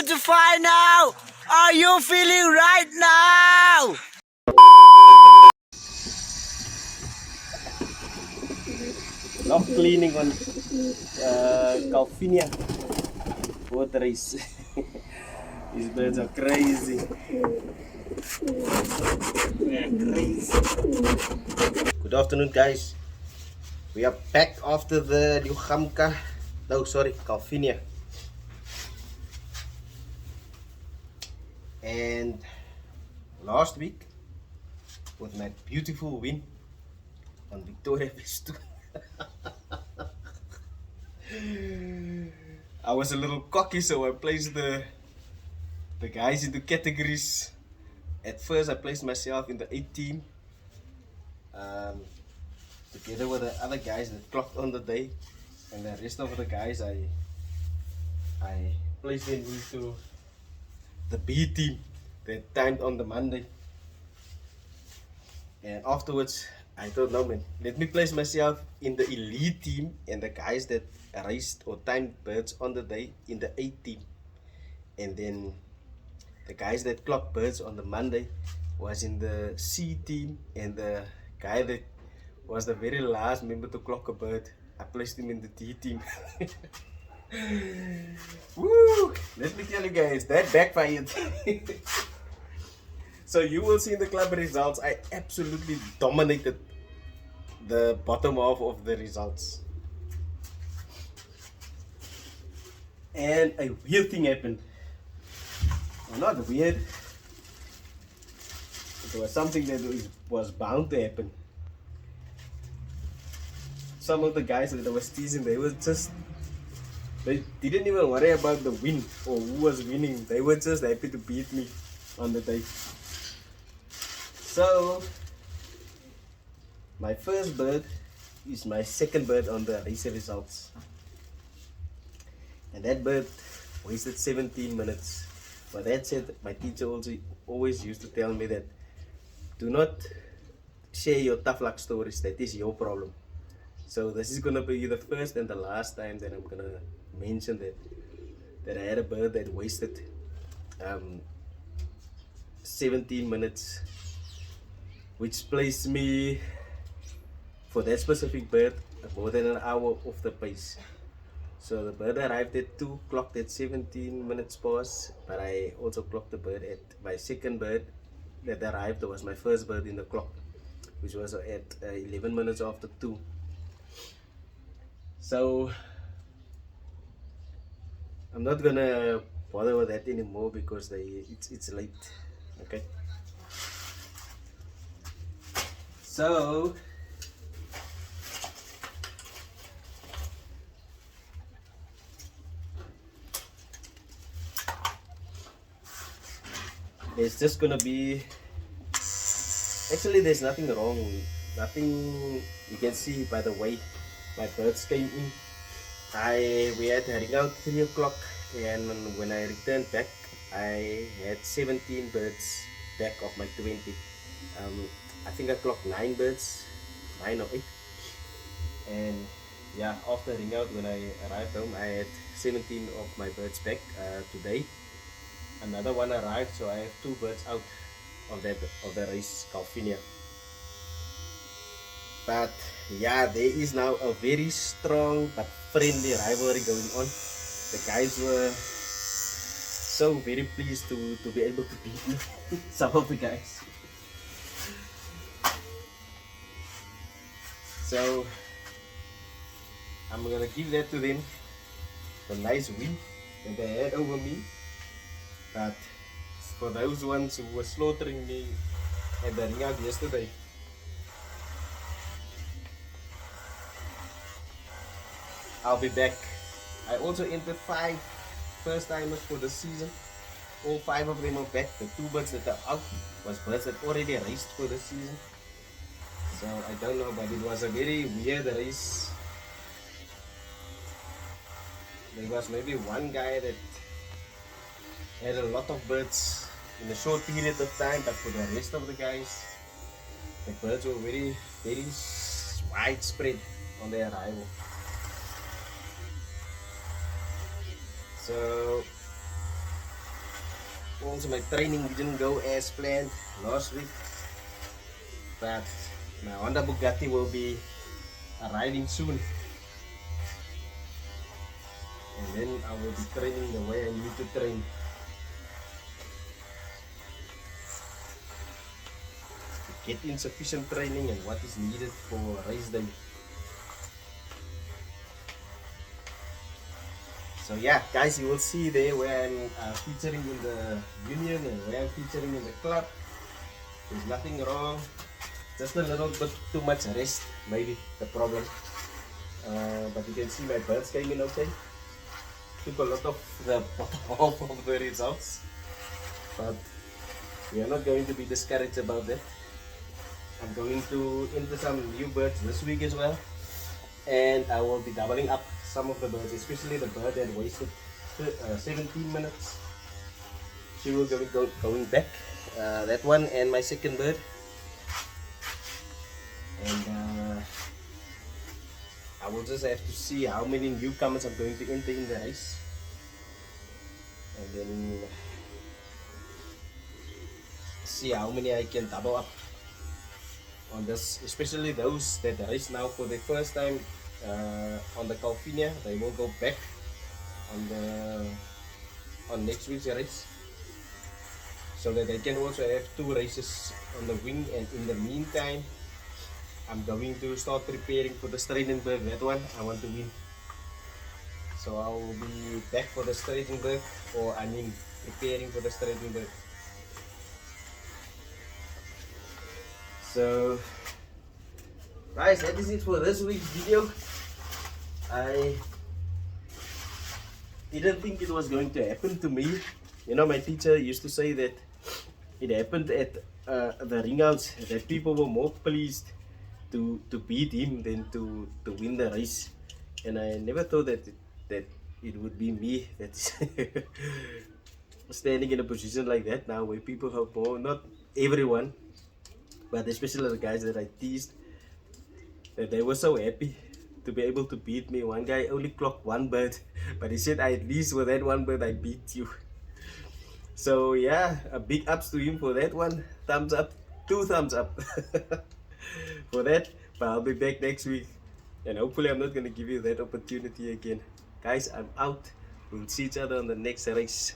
you to find out. Are you feeling right now? Love cleaning on Calvinia water race. These birds are crazy. They're crazy. Good afternoon, guys. We are back after the New Gamka. No, sorry, Calvinia. And last week, with my beautiful win on Victoria West, I was a little cocky, so I placed the guys into categories. At first, I placed myself in the 8 team, together with the other guys that clocked on the day, and the rest of the guys I placed them into the B team that timed on the Monday. And afterwards, I thought, no man, let me place myself in the elite team and the guys that raced or timed birds on the day in the 8 team. And then the guys that clocked birds on the Monday was in the C team, and the guy that was the very last member to clock a bird, I placed him in the D team. Woo! Let me tell you guys, that backfired. So you will see in the club results, I absolutely dominated the bottom half of the results. And a weird thing happened. Well, not weird. It was something that was bound to happen. Some of the guys that I was teasing, they didn't even worry about the win or who was winning. They were just happy to beat me on the day. So my first bird is my second bird on the race results, and that bird wasted 17 minutes. But that said, my teacher also always used to tell me that do not share your tough luck stories. That is your problem. So this is gonna be the first and the last time that I'm gonna mention that I had a bird that wasted 17 minutes, which placed me, for that specific bird, more than an hour off the pace. So the bird arrived at 2, clocked at 17 minutes past, but I also clocked the bird at my second bird that arrived. Was my first bird in the clock, which was at 11 minutes after 2. So I'm not gonna bother with that anymore because it's late. Okay. So it's just gonna be, actually there's nothing wrong, nothing you can see by the way my birds came in. We had to ring out 3 o'clock, and when I returned back I had 17 birds back of my 20. I think I clocked 9 birds, 9 or 8, and yeah, after ring out when I arrived home I had 17 of my birds back. Today another one arrived, so I have 2 birds out of the race Calvinia. But yeah, there is now a very strong but friendly rivalry going on. The guys were so very pleased to be able to beat me. Some of the guys. So I'm gonna give that to them, the nice win that they had over me. But for those ones who were slaughtering me at the ring out yesterday, I'll be back. I also entered 5 first timers for the season. All 5 of them are back. The 2 birds that are out was birds that already raced for the season. So I don't know, but it was a very weird race. There was maybe one guy that had a lot of birds in a short period of time, but for the rest of the guys, the birds were very, very widespread on their arrival. So Also, my training didn't go as planned last week, but my Honda Bugatti will be arriving soon, and then I will be training the way I need to train. Get insufficient training and what is needed for race day. So yeah, guys, you will see there where I'm featuring in the union and where I'm featuring in the club. There's nothing wrong, just a little bit too much rest, maybe the problem. But you can see my birds came in okay. Took a lot of the bottom half of the results, but we are not going to be discouraged about that. I'm going to enter some new birds this week as well, and I will be doubling up some of the birds, especially the bird that wasted 17 minutes. She will be going back, that one and my second bird, and I will just have to see how many newcomers I'm going to enter in the race, and then see how many I can double up on this, especially those that race now for the first time on the Calvinia. They will go back on next week's race, so that they can also have 2 races on the wing. And in the meantime, I'm going to start preparing for the Straitenberg. That one I want to win, so I will be back for the Straitenberg, or I mean preparing for the Straitenberg. So guys, that is it for this week's video. I didn't think it was going to happen to me. You know, my teacher used to say that it happened at the ringouts, that people were more pleased to beat him than to win the race. And I never thought that it would be me that's standing in a position like that now, where people have more, not everyone, but especially the guys that I teased, that they were so happy to be able to beat me. One guy only clocked 1 bird, but he said, at least with that 1 bird I beat you. So yeah, a big ups to him for that one. Thumbs up, 2 thumbs up for that. But I'll be back next week, and hopefully I'm not going to give you that opportunity again. Guys, I'm out. We'll see each other on the next race.